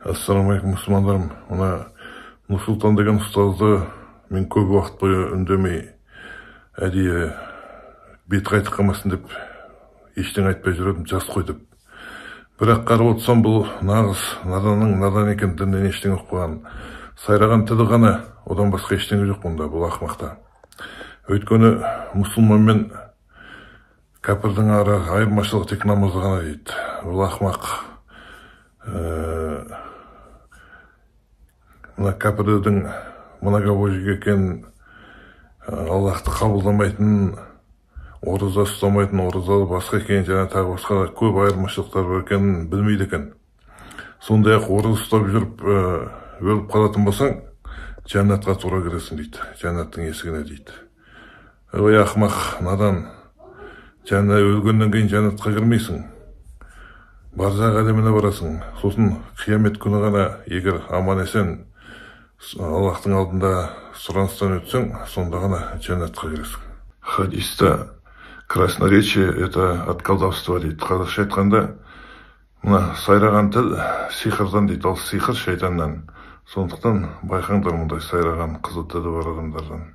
Ассаламағалейкум мұсылмандарым. Мына Нұрсұлтан деген ұстазды мен көп уақыт бойы үндемей, әдейі бет қайтып қалмасын деп ештеңе айтпай жүредім, жас қой деп. Бірақ қарап отырсам, бұл нағыз наданның надан екен, діннен ештеңе оқыған. Сайраған тілі ғана, одан басқа ештеңе жоқ мұнда, бұл ақымақта. Өйткені мұсылман мен кәпірдің айырмашылығы тек намазы ғана дейді. Бұл ақымақ. Мына кәпірдің многобожник екен, Аллахты қабылдамайтын, ораза ұстамайтын, оразалы басқа екен, және тағы басқа көп айырмашылықтар бар екенін білмейді екен. Сондай-ақ ораза ұстап жүріп өліп қалатын болсаң, жәннатқа тура кіресің дейді, жәннаттың есігіне дейді. Ой ақымақ, надан, өлгеннен кейін жәннатқа кірмейсің, барзақ әлеміне барасың. Сосын қиямет күні ғана, егер аман есен Аллахтың алдында сұраныстан өтсең, сонда ғана жәннатқа кіресің. Хадиста красноречие — это от колдовства дейді. Қазақша айтқанда, мына сайраған тіл сиқырдан дейді, ал сиқыр шайтаннан. Сондықтан байқаңдар мұндай сайраған қызыл тілі бар адамдардан.